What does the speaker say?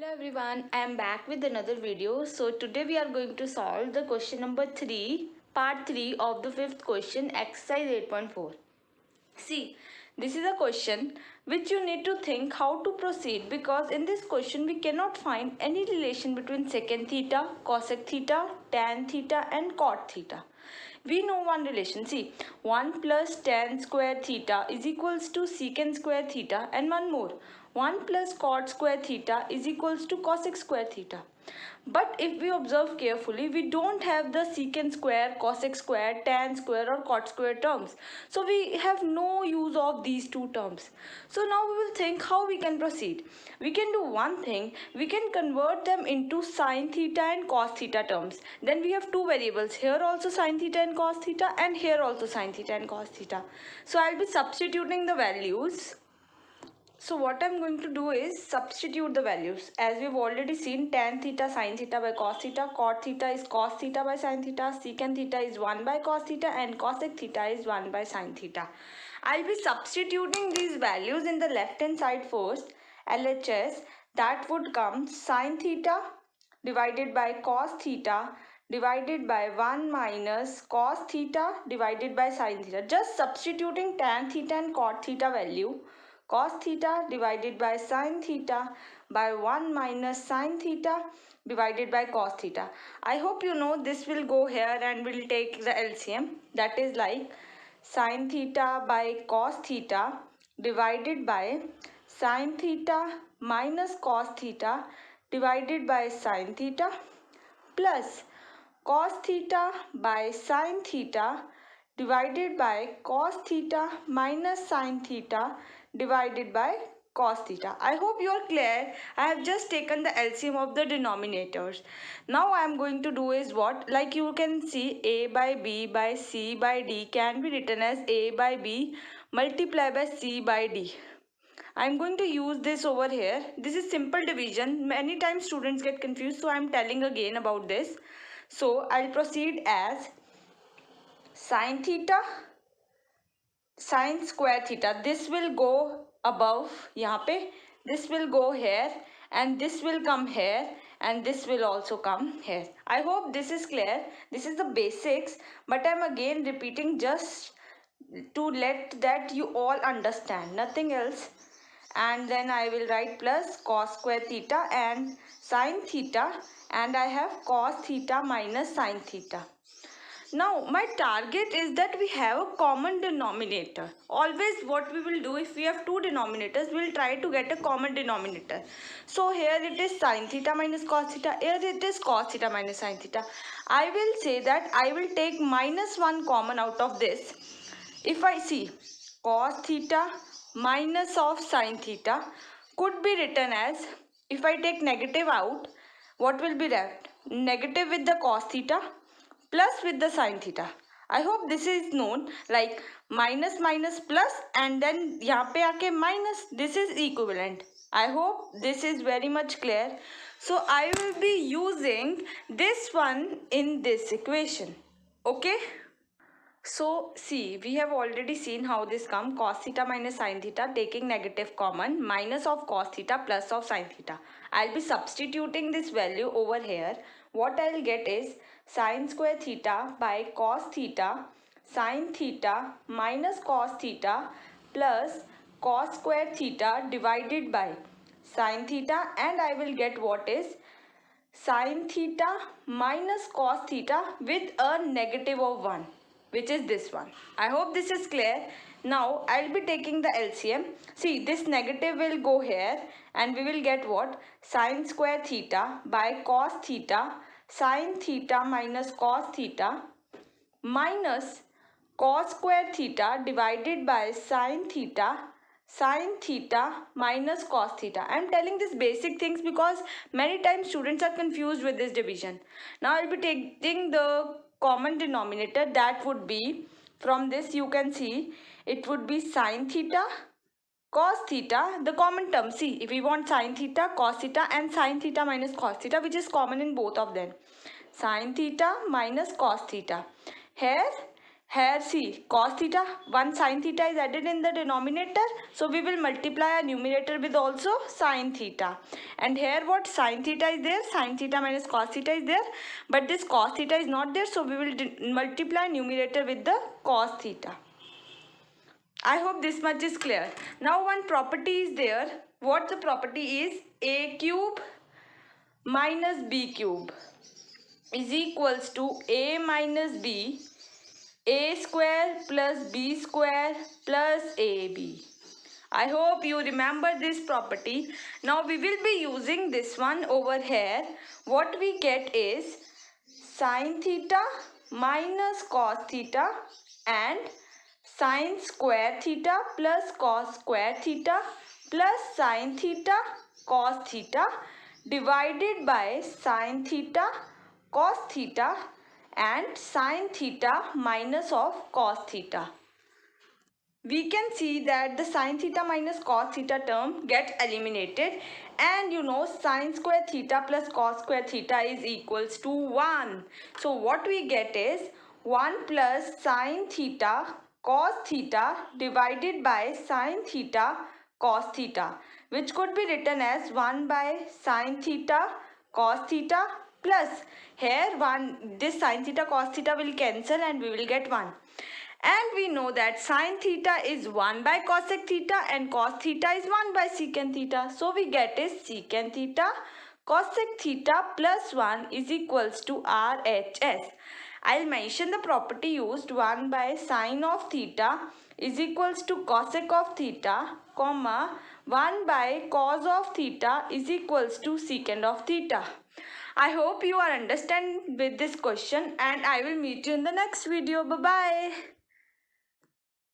Hello everyone, I am back with another video. So today we are going to solve the question number 3, part 3 of the fifth question, exercise 8.4. See, this is a question which you need to think how to proceed, because in this question we cannot find any relation between secant theta, cosec theta, tan theta and cot theta. We know one relation. See, 1 plus tan square theta is equals to secant square theta, and one more, 1 plus cot square theta is equals to cosec square theta. But if we observe carefully, we don't have the secant square, cosec square, tan square or cot square terms. So we have no use of these two terms. So now we will think how we can proceed. We can do one thing. We can convert them into sine theta and cos theta terms. Then we have two variables. Here also sine theta and cos theta, and here also sine theta and cos theta. So I'll be substituting the values. So what I'm going to do is substitute the values. As we've already seen, tan theta sine theta by cos theta, cot theta is cos theta by sine theta, secant theta is 1 by cos theta, and cosec theta is 1 by sine theta. I'll be substituting these values in the left hand side first. LHS, that would come sine theta divided by cos theta divided by 1 minus cos theta divided by sine theta. Just substituting tan theta and cot theta value. Cos theta divided by sine theta by 1 minus sine theta divided by cos theta. I hope you know this will go here and we'll take the LCM. That is like sine theta by cos theta divided by sine theta minus cos theta divided by sine theta plus cos theta by sine theta divided by cos theta minus sine theta divided by cos theta. I hope you are clear. I have just taken the LCM of the denominators. Now I am going to do is what? Like you can see, a by b by c by d can be written as a by b multiplied by c by d. I am going to use this over here. This is simple division. Many times students get confused, so I am telling again about this. So I'll proceed as sine theta sine square theta. This will go above यहाँ पे, this will go here, and this will come here, and this will also come here. I hope this is clear. This is the basics, but I'm again repeating just to let that you all understand, nothing else. And then I will write plus cos square theta and sine theta, and I have cos theta minus sine theta. Now my target is that we have a common denominator. Always what we will do, if we have two denominators, we will try to get a common denominator. So here it is sine theta minus cos theta, here it is cos theta minus sine theta. I will say that I will take minus 1 common out of this. If I see cos theta minus of sine theta could be written as, if I take negative out, what will be left? Negative with the cos theta plus with the sine theta. I hope this is known, like minus minus plus and then यहाँ पे आके minus, this is equivalent. I hope this is very much clear. So I will be using this one in this equation. Okay. So see, we have already seen how this come, cos theta minus sine theta, taking negative common, minus of cos theta plus of sine theta. I'll be substituting this value over here. What I'll get is sine square theta by cos theta, sine theta minus cos theta plus cos square theta divided by sine theta, and I will get what is sine theta minus cos theta with a negative of 1, which is this one. I hope this is clear. Now I'll be taking the LCM. See, this negative will go here and we will get what? Sine square theta by cos theta, sine theta minus cos theta minus cos square theta divided by sine theta minus cos theta. I am telling these basic things because many times students are confused with this division. Now I'll be taking the common denominator, that would be, from this you can see it would be sine theta cos theta, the common term. See, if we want sine theta, cos theta and sine theta minus cos theta, which is common in both of them, sine theta minus cos theta. Here Here see, cos theta, 1 sin theta is added in the denominator. So we will multiply our numerator with also sin theta. And here what sin theta is there, sin theta minus cos theta is there. But this cos theta is not there. So we will multiply numerator with the cos theta. I hope this much is clear. Now one property is there. What the property is? A cube minus b cube is equals to a minus b, a square plus b square plus ab. I hope you remember this property. Now we will be using this one over here. What we get is sin theta minus cos theta and sin square theta plus cos square theta plus sin theta cos theta divided by sin theta cos theta and sin theta minus of cos theta. We can see that the sin theta minus cos theta term get eliminated, and you know sin square theta plus cos square theta is equals to 1. So what we get is 1 plus sin theta cos theta divided by sin theta cos theta, which could be written as 1 by sin theta cos theta plus here 1, this sin theta cos theta will cancel and we will get 1. And we know that sin theta is 1 by cosec theta and cos theta is 1 by secant theta. So we get is secant theta cosec theta plus 1 is equals to RHS. I'll mention the property used. 1 by sin of theta is equals to cosec of theta, comma 1 by cos of theta is equals to secant of theta. I hope you are understand with this question, and I will meet you in the next video. Bye bye.